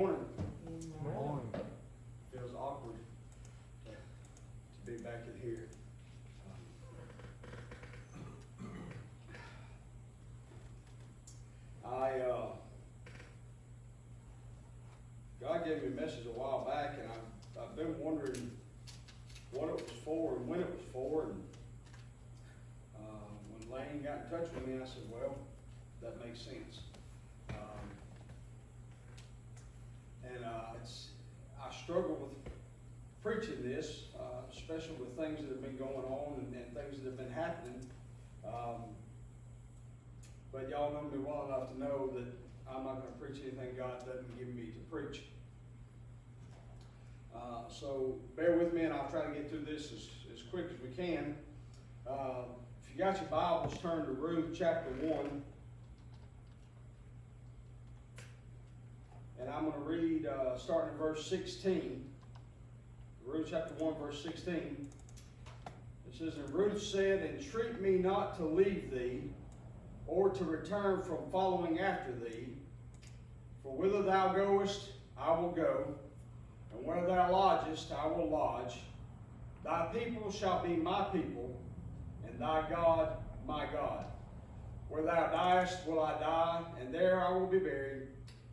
morning. Morning. Feels awkward to be back in here. God gave me a message a while back, and I've been wondering what it was for and when it was for. And when Lane got in touch with me, I said, well, that makes sense. I struggle with preaching this, especially with things that have been going on and things that have been happening. But y'all know me well enough to know that I'm not going to preach anything God doesn't give me to preach. So bear with me, and I'll try to get through this as quick as we can. If you got your Bibles, turn to Ruth chapter 1. And I'm going to read starting in verse 16. Ruth chapter 1, verse 16. It says, And Ruth said, Entreat me not to leave thee, or to return from following after thee. For whither thou goest, I will go, and where thou lodgest, I will lodge. Thy people shall be my people, and thy God my God. Where thou diest will I die, and there I will be buried.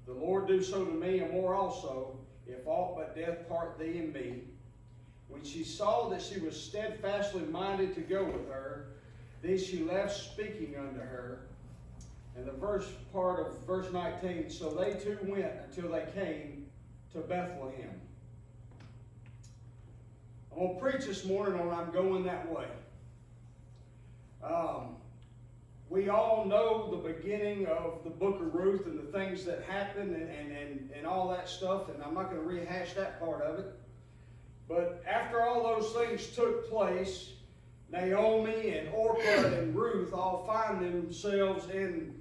The Lord do so to me, and more also, if aught but death part thee and me. When she saw that she was steadfastly minded to go with her, then she left speaking unto her. And the first part of verse 19, so they two went until they came to Bethlehem. I'm going to preach this morning on I'm going that way. We all know the beginning of the book of Ruth and the things that happened and all that stuff, and I'm not going to rehash that part of it. But after all those things took place, Naomi and Orpah and Ruth all find themselves in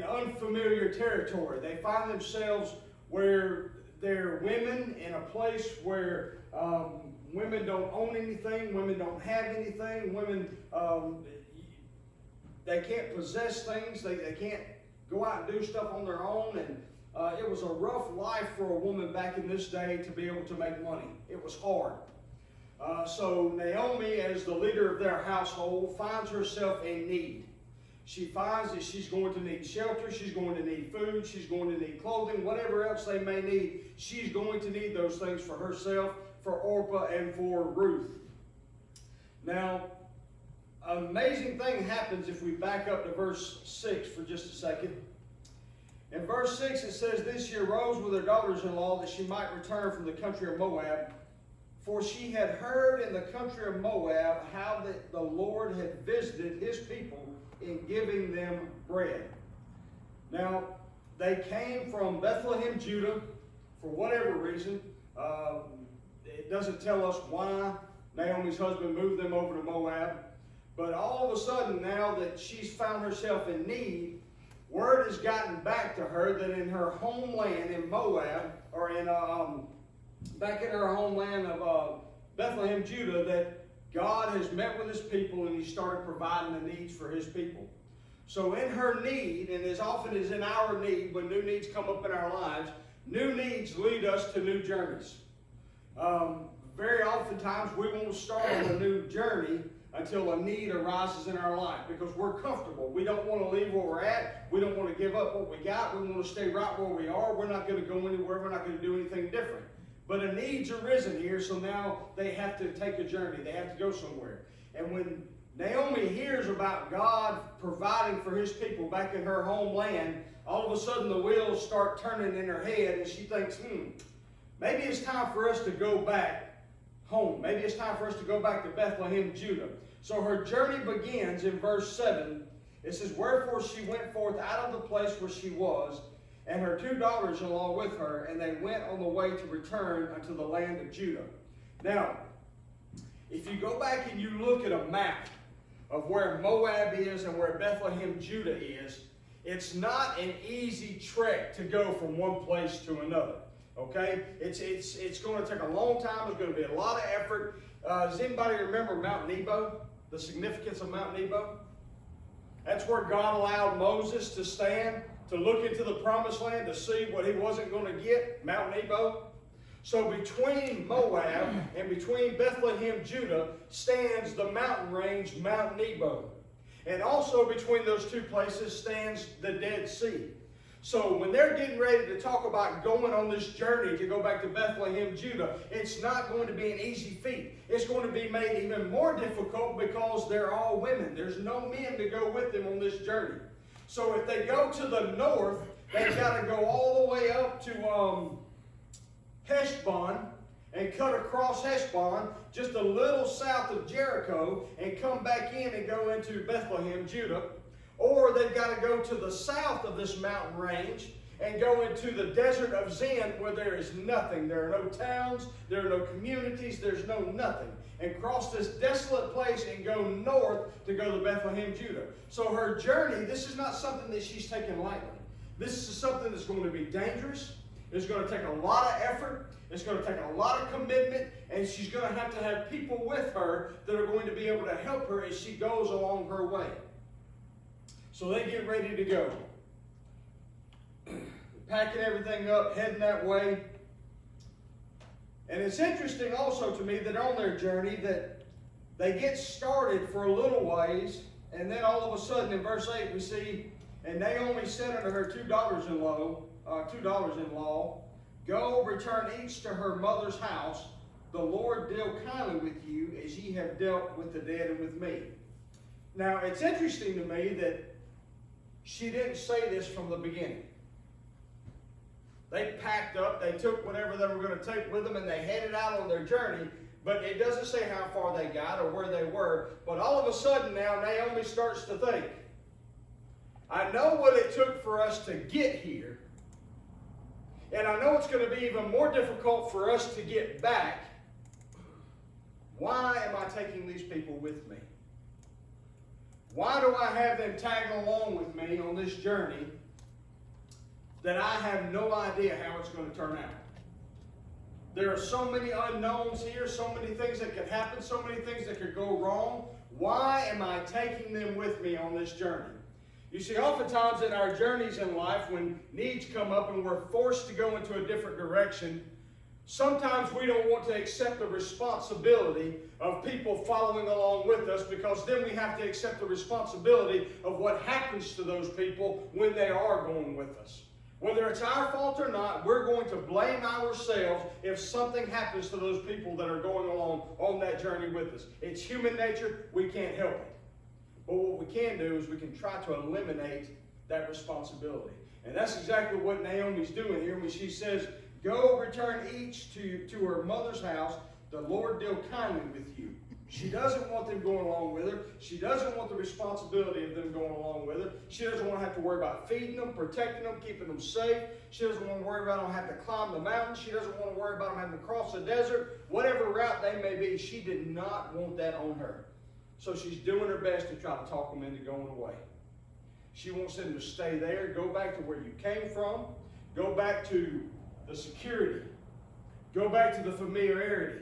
unfamiliar territory. They find themselves where they're women in a place where women don't own anything, women don't have anything, women they can't possess things, they can't go out and do stuff on their own, and it was a rough life for a woman back in this day to be able to make money. It was hard. So Naomi, as the leader of their household, finds herself in need. She finds that she's going to need shelter, she's going to need food, she's going to need clothing, whatever else they may need, she's going to need those things for herself, for Orpah, and for Ruth. Now, an amazing thing happens if we back up to verse 6 for just a second. In verse 6 it says, Then she arose with her daughters-in-law that she might return from the country of Moab. For she had heard in the country of Moab how that the Lord had visited his people in giving them bread. Now, they came from Bethlehem, Judah, for whatever reason. It doesn't tell us why Naomi's husband moved them over to Moab. But all of a sudden, now that she's found herself in need, word has gotten back to her that in her homeland in Moab, or in back in her homeland of Bethlehem, Judah, that God has met with his people and he started providing the needs for his people. So in her need, and as often as in our need, when new needs come up in our lives, new needs lead us to new journeys. Very oftentimes we won't start on a new journey until a need arises in our life because we're comfortable. We don't want to leave where we're at. We don't want to give up what we got. We want to stay right where we are. We're not going to go anywhere. We're not going to do anything different. But a need's arisen here, so now they have to take a journey. They have to go somewhere. And when Naomi hears about God providing for his people back in her homeland, all of a sudden the wheels start turning in her head, and she thinks, maybe it's time for us to go back home. Maybe it's time for us to go back to Bethlehem, Judah. So her journey begins in verse 7. It says, Wherefore she went forth out of the place where she was, and her two daughters-in-law with her, and they went on the way to return unto the land of Judah. Now, if you go back and you look at a map of where Moab is and where Bethlehem, Judah is, it's not an easy trek to go from one place to another. Okay? It's going to take a long time. There's going to be a lot of effort. Does anybody remember Mount Nebo? The significance of Mount Nebo? That's where God allowed Moses to stand to look into the promised land to see what he wasn't going to get, Mount Nebo. So between Moab and between Bethlehem, Judah, stands the mountain range, Mount Nebo. And also between those two places stands the Dead Sea. So when they're getting ready to talk about going on this journey to go back to Bethlehem, Judah, it's not going to be an easy feat. It's going to be made even more difficult because they're all women. There's no men to go with them on this journey. So if they go to the north, they've got to go all the way up to Heshbon and cut across Heshbon just a little south of Jericho and come back in and go into Bethlehem, Judah. Or they've got to go to the south of this mountain range and go into the desert of Zin where there is nothing. There are no towns, there are no communities, there's no nothing. And cross this desolate place and go north to go to Bethlehem, Judah. So her journey, this is not something that she's taken lightly. This is something that's going to be dangerous. It's going to take a lot of effort. It's going to take a lot of commitment. And she's going to have people with her that are going to be able to help her as she goes along her way. So they get ready to go. Packing everything up, heading that way. And it's interesting also to me that on their journey that they get started for a little ways, and then all of a sudden in verse 8 we see, and Naomi said unto her two daughters-in-law, Go, return each to her mother's house. The Lord deal kindly with you as ye have dealt with the dead and with me. Now it's interesting to me that she didn't say this from the beginning. They packed up, they took whatever they were going to take with them, and they headed out on their journey. But it doesn't say how far they got or where they were. But all of a sudden now, Naomi starts to think, I know what it took for us to get here. And I know it's going to be even more difficult for us to get back. Why am I taking these people with me? Why do I have them tagging along with me on this journey that I have no idea how it's going to turn out? There are so many unknowns here, so many things that could happen, so many things that could go wrong. Why am I taking them with me on this journey? You see, oftentimes in our journeys in life, when needs come up and we're forced to go into a different direction, sometimes we don't want to accept the responsibility of people following along with us, because then we have to accept the responsibility of what happens to those people when they are going with us. Whether it's our fault or not, we're going to blame ourselves if something happens to those people that are going along on that journey with us. It's human nature. We can't help it. But what we can do is we can try to eliminate that responsibility. And that's exactly what Naomi's doing here when she says, Go, return each to her mother's house. The Lord deal kindly with you. She doesn't want them going along with her. She doesn't want the responsibility of them going along with her. She doesn't want to have to worry about feeding them, protecting them, keeping them safe. She doesn't want to worry about them having to climb the mountain. She doesn't want to worry about them having to cross the desert. Whatever route they may be, she did not want that on her. So she's doing her best to try to talk them into going away. She wants them to stay there, go back to where you came from, go back to the security, go back to the familiarity,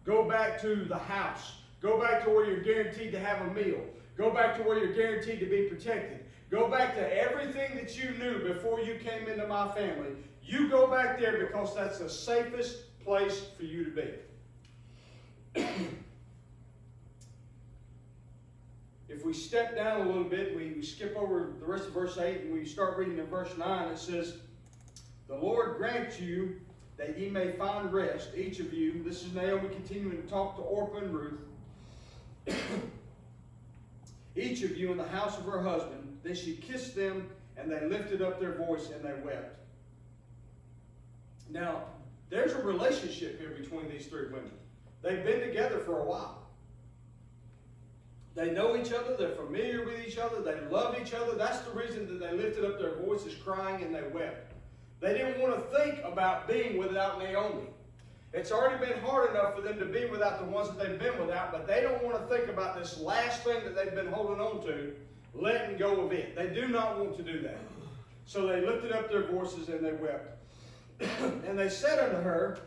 go back to the house, go back to where you're guaranteed to have a meal, go back to where you're guaranteed to be protected, go back to everything that you knew before you came into my family. You go back there because that's the safest place for you to be. If we step down a little bit, we skip over the rest of verse 8 and we start reading in verse 9, it says, The Lord grant you that ye may find rest, each of you. This is Naomi continuing to talk to Orpah and Ruth. Each of you in the house of her husband. Then she kissed them, and they lifted up their voice and they wept. Now, there's a relationship here between these three women. They've been together for a while. They know each other. They're familiar with each other. They love each other. That's the reason that they lifted up their voices crying and they wept. They didn't want to think about being without Naomi. It's already been hard enough for them to be without the ones that they've been without, but they don't want to think about this last thing that they've been holding on to, letting go of it. They do not want to do that. So they lifted up their voices and they wept. And they said unto her,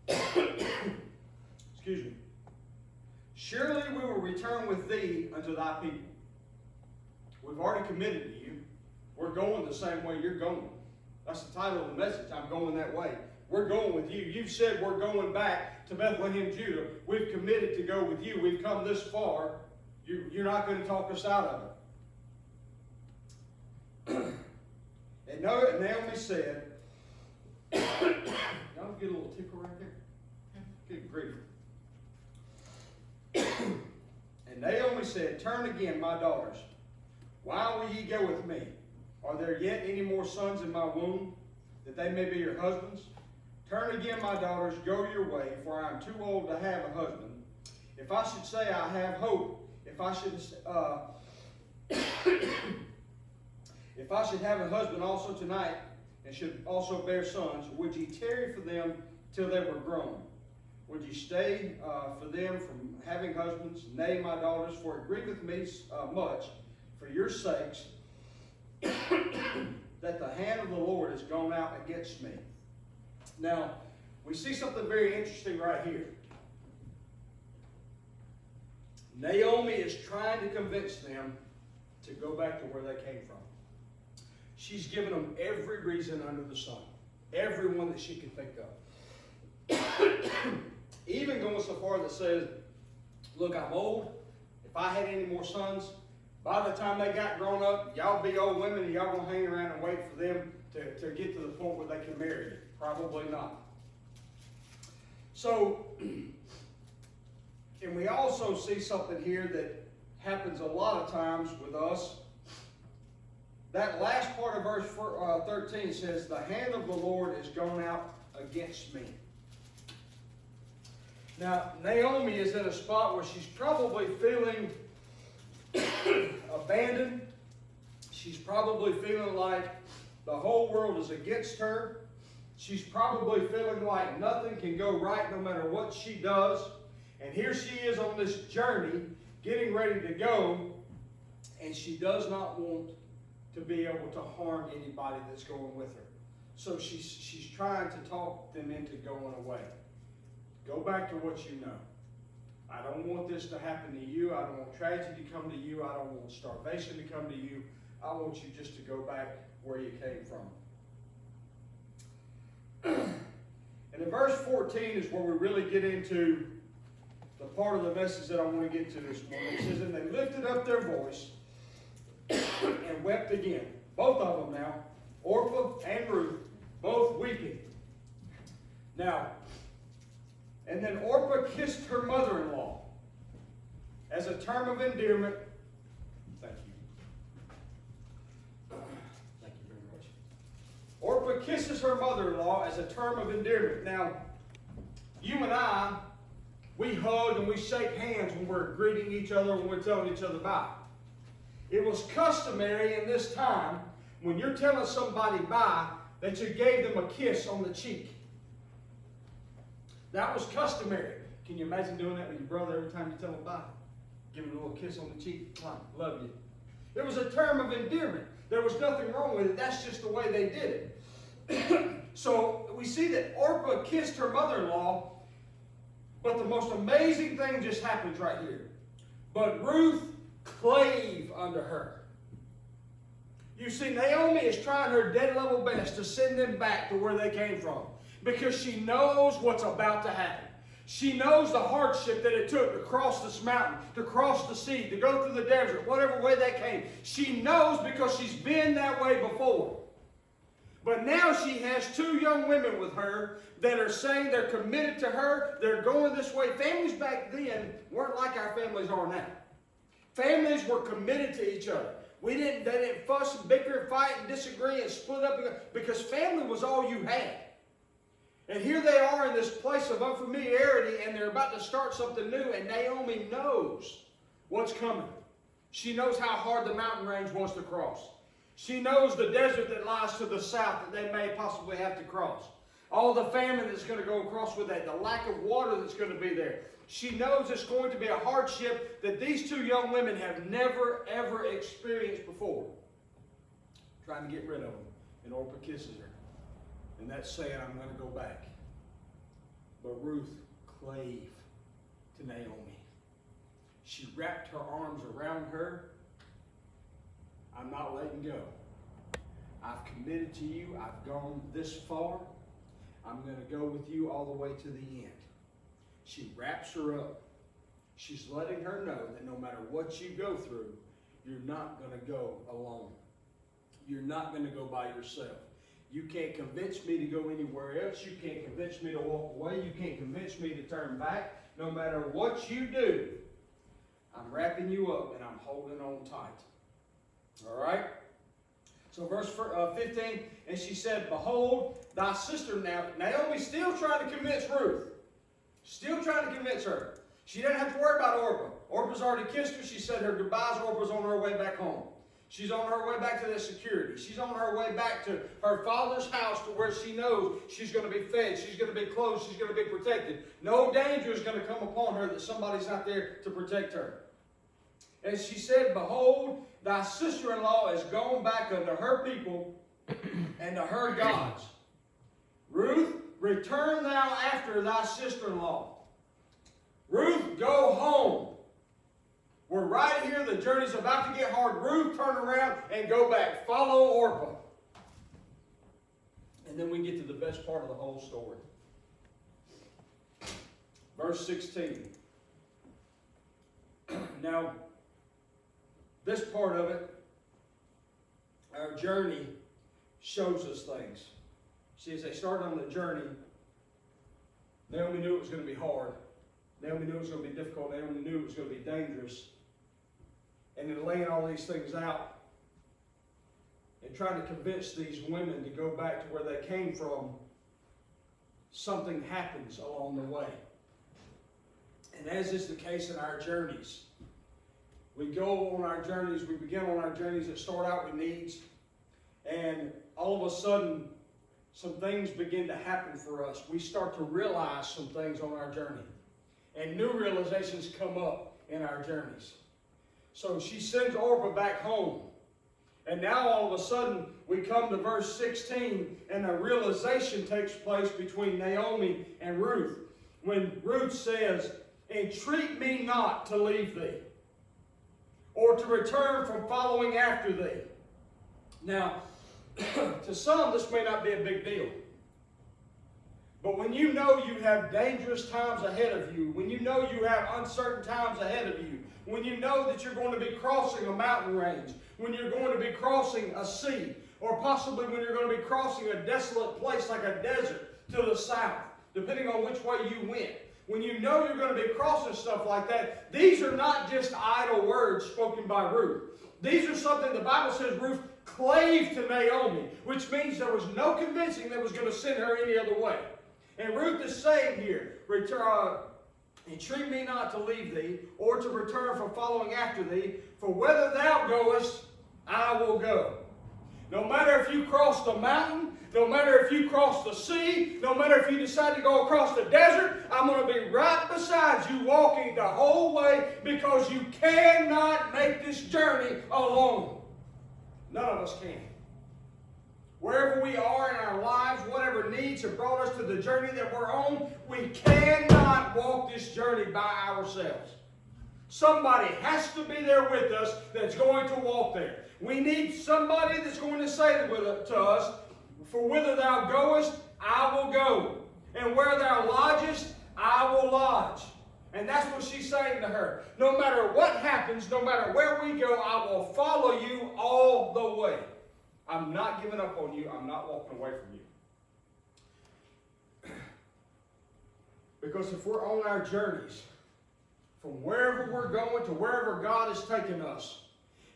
excuse me, Surely we will return with thee unto thy people. We've already committed to you. We're going the same way you're going. That's the title of the message. I'm going that way. We're going with you. You've said we're going back to Bethlehem, Judah. We've committed to go with you. We've come this far. You're not going to talk us out of it. And Naomi said, y'all get a little tickle right there? Good grief. And Naomi said, turn again, my daughters. Why will ye go with me? Are there yet any more sons in my womb, that they may be your husbands? Turn again, my daughters, go your way, for I am too old to have a husband. If I should say I have hope, if I should have a husband also tonight, and should also bear sons, would ye tarry for them till they were grown? Would ye stay for them from having husbands? Nay, my daughters, for it grieveth me much for your sakes, that the hand of the Lord is gone out against me. Now, we see something very interesting right here. Naomi is trying to convince them to go back to where they came from. She's given them every reason under the sun. Every one that she can think of. Even going so far that says, look, I'm old. If I had any more sons, by the time they got grown up, y'all be old women and y'all gonna hang around and wait for them to get to the point where they can marry you. Probably not. So, and we also see something here that happens a lot of times with us. That last part of verse 13 says, the hand of the Lord is gone out against me. Now, Naomi is in a spot where she's probably feeling abandoned. She's probably feeling like the whole world is against her. She's probably feeling like nothing can go right no matter what she does. And here she is on this journey, getting ready to go, and she does not want to be able to harm anybody that's going with her. So she's trying to talk them into going away. Go back to what you know. I don't want this to happen to you. I don't want tragedy to come to you. I don't want starvation to come to you. I want you just to go back where you came from. And in verse 14 is where we really get into the part of the message that I want to get to this morning. It says, and they lifted up their voice and wept again. Both of them now, Orpah and Ruth, both weeping. Now, and then Orpah kissed her mother-in-law as a term of endearment. Thank you. Thank you very much. Orpah kisses her mother-in-law as a term of endearment. Now, you and I, we hug and we shake hands when we're greeting each other, when we're telling each other bye. It was customary in this time, when you're telling somebody bye, that you gave them a kiss on the cheek. That was customary. Can you imagine doing that with your brother every time you tell him bye? Give him a little kiss on the cheek. Come on, love you. It was a term of endearment. There was nothing wrong with it. That's just the way they did it. So we see that Orpah kissed her mother-in-law, but the most amazing thing just happens right here. But Ruth clave unto her. You see, Naomi is trying her dead level best to send them back to where they came from, because she knows what's about to happen. She knows the hardship that it took to cross this mountain, to cross the sea, to go through the desert, whatever way they came. She knows because she's been that way before. But now she has two young women with her that are saying they're committed to her. They're going this way. Families back then weren't like our families are now. Families were committed to each other. They didn't fuss and bicker and fight and disagree and split up, because family was all you had. And here they are in this place of unfamiliarity, and they're about to start something new, and Naomi knows what's coming. She knows how hard the mountain range wants to cross. She knows the desert that lies to the south that they may possibly have to cross. All the famine that's going to go across with that, the lack of water that's going to be there. She knows it's going to be a hardship that these two young women have never, ever experienced before. Trying to get rid of them. And Orpah kisses her. And that's saying, I'm going to go back. But Ruth clave to Naomi. She wrapped her arms around her. I'm not letting go. I've committed to you. I've gone this far. I'm going to go with you all the way to the end. She wraps her up. She's letting her know that no matter what you go through, you're not going to go alone. You're not going to go by yourself. You can't convince me to go anywhere else. You can't convince me to walk away. You can't convince me to turn back. No matter what you do, I'm wrapping you up and I'm holding on tight. All right? So verse 15, and she said, behold, thy sister now. Naomi's still trying to convince Ruth. Still trying to convince her. She doesn't have to worry about Orpah. Orpah's already kissed her. She said her goodbyes. Orpah's on her way back home. She's on her way back to that security. She's on her way back to her father's house to where she knows she's going to be fed. She's going to be clothed. She's going to be protected. No danger is going to come upon her that somebody's not there to protect her. And she said, behold, thy sister-in-law is gone back unto her people and to her gods. Ruth, return thou after thy sister-in-law. Ruth, go home. We're right here. The journey's about to get hard. Ruth, turn around and go back. Follow Orpah. And then we get to the best part of the whole story. Verse 16. Now, this part of it, our journey, shows us things. See, as they started on the journey, Naomi knew it was going to be hard. Naomi knew it was going to be difficult. Naomi knew it was going to be dangerous. And in laying all these things out and trying to convince these women to go back to where they came from, something happens along the way. And as is the case in our journeys, we go on our journeys, we begin on our journeys that start out with needs, and all of a sudden, some things begin to happen for us. We start to realize some things on our journey. And new realizations come up in our journeys. So she sends Orpah back home. And now all of a sudden we come to verse 16 and a realization takes place between Naomi and Ruth. When Ruth says, entreat me not to leave thee, or to return from following after thee. Now, to some this may not be a big deal. But when you know you have dangerous times ahead of you, when you know you have uncertain times ahead of you, when you know that you're going to be crossing a mountain range, when you're going to be crossing a sea, or possibly when you're going to be crossing a desolate place like a desert to the south, depending on which way you went, when you know you're going to be crossing stuff like that, these are not just idle words spoken by Ruth. These are something the Bible says Ruth clave to Naomi, which means there was no convincing that was going to send her any other way. And Ruth is saying here, entreat me not to leave thee, or to return from following after thee, for whither thou goest, I will go. No matter if you cross the mountain, no matter if you cross the sea, no matter if you decide to go across the desert, I'm going to be right beside you walking the whole way, because you cannot make this journey alone. None of us can. Wherever we are in our lives, whatever needs have brought us to the journey that we're on, we cannot walk this journey by ourselves. Somebody has to be there with us that's going to walk there. We need somebody that's going to say to us, for whither thou goest, I will go. And where thou lodgest, I will lodge. And that's what she's saying to her. No matter what happens, no matter where we go, I will follow you all the way. I'm not giving up on you. I'm not walking away from you. Because if we're on our journeys, from wherever we're going to wherever God has taken us,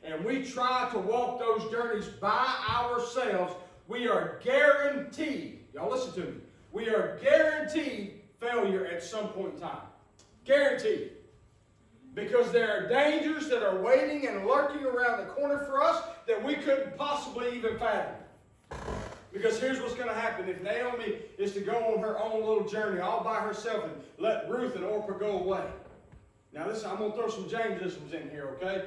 and we try to walk those journeys by ourselves, we are guaranteed, y'all listen to me, we are guaranteed failure at some point in time. Guaranteed. Because there are dangers that are waiting and lurking around the corner for us that we couldn't possibly even fathom. Because here's what's going to happen. If Naomi is to go on her own little journey all by herself and let Ruth and Orpah go away. Now listen, I'm going to throw some Jamesisms in here, okay?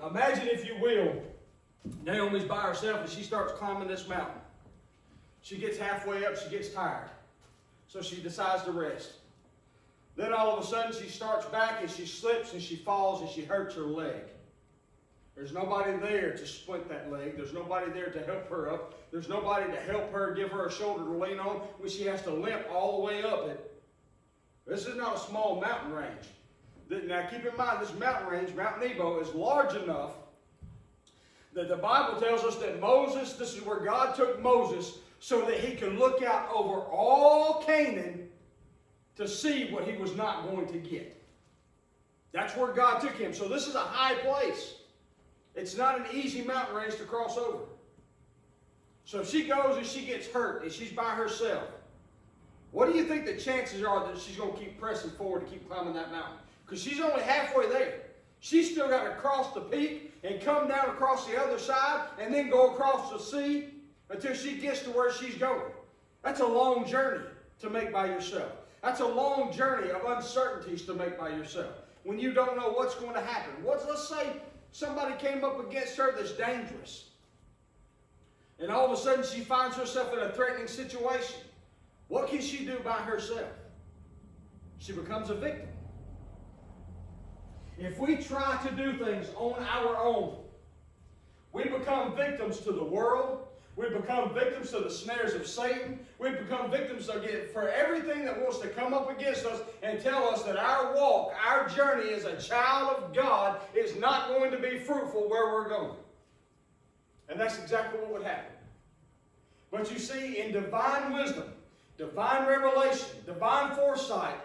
Imagine, if you will, Naomi's by herself and she starts climbing this mountain. She gets halfway up, she gets tired. So she decides to rest. Then all of a sudden she starts back and she slips and she falls and she hurts her leg. There's nobody there to splint that leg. There's nobody there to help her up. There's nobody to help her, give her a shoulder to lean on when she has to limp all the way up it. This is not a small mountain range. Now keep in mind, this mountain range, Mount Nebo, is large enough that the Bible tells us that Moses, this is where God took Moses so that he could look out over all Canaan to see what he was not going to get. That's where God took him. So this is a high place. It's not an easy mountain range to cross over. So if she goes and she gets hurt and she's by herself, what do you think the chances are that she's going to keep pressing forward to keep climbing that mountain? Because she's only halfway there. She's still got to cross the peak and come down across the other side and then go across the sea until she gets to where she's going. That's a long journey to make by yourself. That's a long journey of uncertainties to make by yourself. When you don't know what's going to happen. Let's say somebody came up against her that's dangerous. And all of a sudden she finds herself in a threatening situation. What can she do by herself? She becomes a victim. If we try to do things on our own, we become victims to the world. We become victims to the snares of Satan. We become victims for everything that wants to come up against us and tell us that our walk, our journey as a child of God is not going to be fruitful where we're going. And that's exactly what would happen. But you see, in divine wisdom, divine revelation, divine foresight,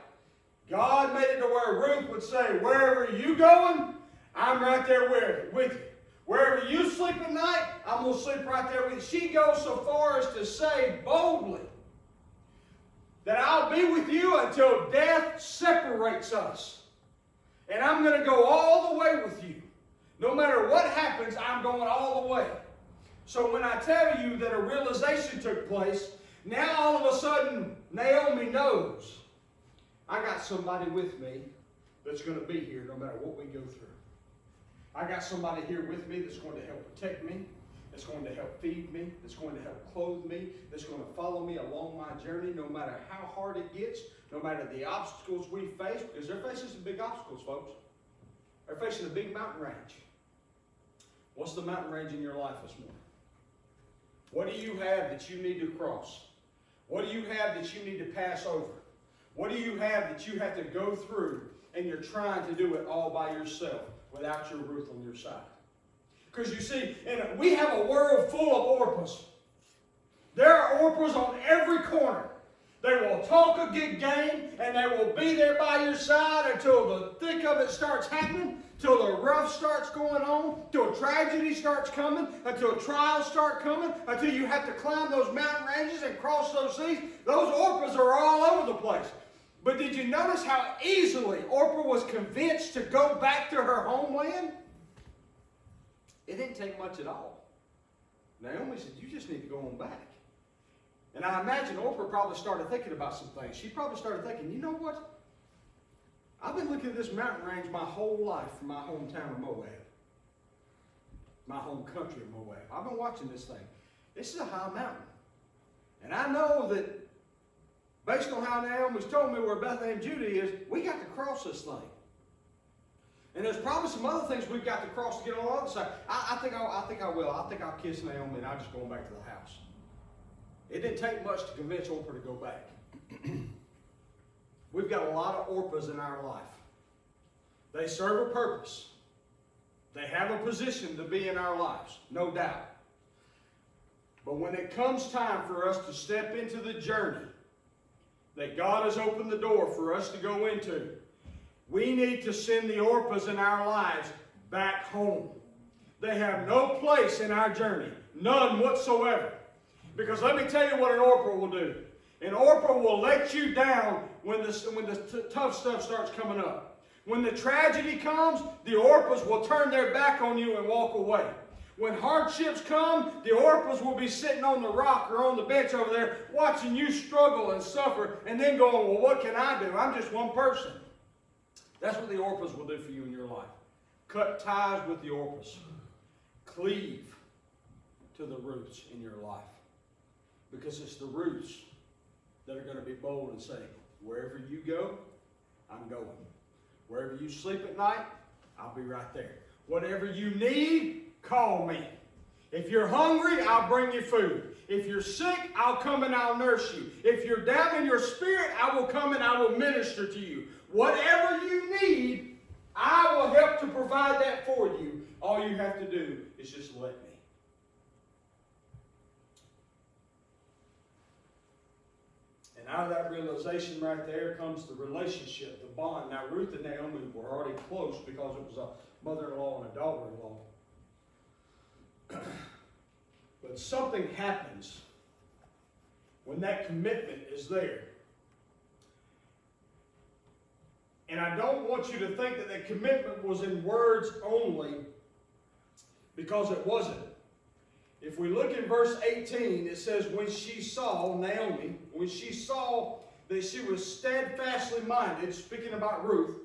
God made it to where Ruth would say, wherever you going, I'm right there with you. Wherever you sleep at night, I'm going to sleep right there with you. She goes so far as to say boldly that I'll be with you until death separates us. And I'm going to go all the way with you. No matter what happens, I'm going all the way. So when I tell you that a realization took place, now all of a sudden Naomi knows I got somebody with me that's going to be here no matter what we go through. I got somebody here with me that's going to help protect me, that's going to help feed me, that's going to help clothe me, that's going to follow me along my journey no matter how hard it gets, no matter the obstacles we face, because they're facing some big obstacles, folks. They're facing a big mountain range. What's the mountain range in your life this morning? What do you have that you need to cross? What do you have that you need to pass over? What do you have that you have to go through and you're trying to do it all by yourself without your Ruth on your side? Because you see, we have a world full of Orpahs. There are Orpahs on every corner. They will talk a good game and they will be there by your side until the thick of it starts happening, till the rough starts going on, till tragedy starts coming, until trials start coming, until you have to climb those mountain ranges and cross those seas. Those Orpahs are all over the place. But did you notice how easily Orpah was convinced to go back to her homeland? It didn't take much at all. Naomi said, you just need to go on back. And I imagine Orpah probably started thinking about some things. She probably started thinking, you know what? I've been looking at this mountain range my whole life from my hometown of Moab. My home country of Moab. I've been watching this thing. This is a high mountain. And I know that based on how Naomi's told me where Bethlehem, Judah is, we got to cross this thing. And there's probably some other things we've got to cross to get on the other side. I think I will. I think I'll kiss Naomi and I'll just go back to the house. It didn't take much to convince Orpah to go back. We've got a lot of Orpahs in our life. They serve a purpose. They have a position to be in our lives, no doubt. But when it comes time for us to step into the journey that God has opened the door for us to go into, we need to send the Orpahs in our lives back home. They have no place in our journey, none whatsoever. Because let me tell you what an Orpah will do. An Orpah will let you down when the tough stuff starts coming up. When the tragedy comes, the Orpahs will turn their back on you and walk away. When hardships come, the Orpahs will be sitting on the rock or on the bench over there watching you struggle and suffer and then going, well, what can I do? I'm just one person. That's what the Orpahs will do for you in your life. Cut ties with the Orpahs. Cleave to the Ruths in your life. Because it's the Ruths that are going to be bold and say, wherever you go, I'm going. Wherever you sleep at night, I'll be right there. Whatever you need, call me. If you're hungry, I'll bring you food. If you're sick, I'll come and I'll nurse you. If you're down in your spirit, I will come and I will minister to you. Whatever you need, I will help to provide that for you. All you have to do is just let me. And out of that realization right there comes the relationship, the bond. Now, Ruth and Naomi were already close because it was a mother-in-law and a daughter-in-law. But something happens when that commitment is there. And I don't want you to think that that commitment was in words only, because it wasn't. If we look in verse 18, it says, when she saw, Naomi, when she saw that she was steadfastly minded, speaking about Ruth,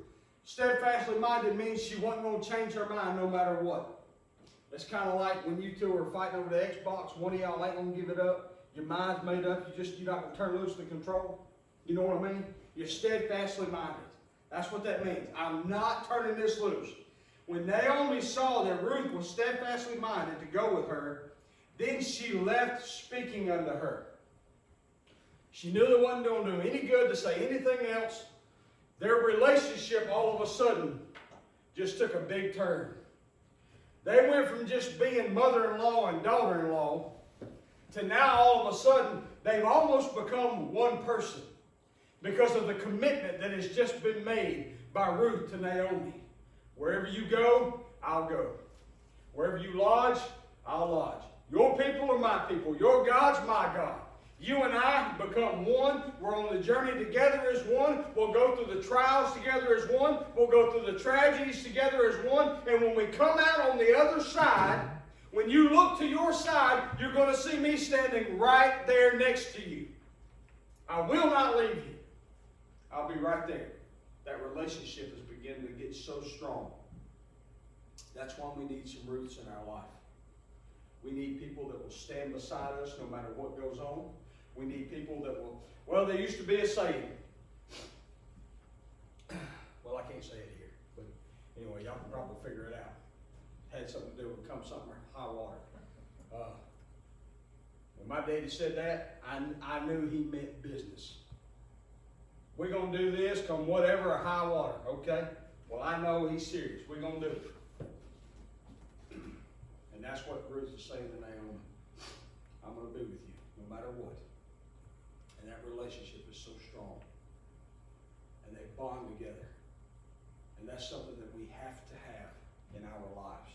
steadfastly minded means she wasn't going to change her mind no matter what. It's kind of like when you two are fighting over the Xbox, one of y'all ain't going to give it up. Your mind's made up. You're not going to turn loose the control. You know what I mean? You're steadfastly minded. That's what that means. I'm not turning this loose. When Naomi saw that Ruth was steadfastly minded to go with her, then she left speaking unto her. She knew it wasn't going to do any good to say anything else. Their relationship all of a sudden just took a big turn. They went from just being mother-in-law and daughter-in-law to now all of a sudden they've almost become one person because of the commitment that has just been made by Ruth to Naomi. Wherever you go, I'll go. Wherever you lodge, I'll lodge. Your people are my people. Your God's my God. You and I become one. We're on the journey together as one. We'll go through the trials together as one. We'll go through the tragedies together as one. And when we come out on the other side, when you look to your side, you're going to see me standing right there next to you. I will not leave you. I'll be right there. That relationship is beginning to get so strong. That's why we need some Ruths in our life. We need people that will stand beside us no matter what goes on. We need people that will, well, there used to be a saying. Well, I can't say it here, but anyway, y'all can probably figure it out. Had something to do with come something high water. When my daddy said that, I knew he meant business. We're going to do this come whatever or high water, okay? Well, I know he's serious. We're going to do it. And that's what Ruth is saying to Naomi. I'm going to be with you no matter what. And that relationship is so strong. And they bond together. And that's something that we have to have in our lives.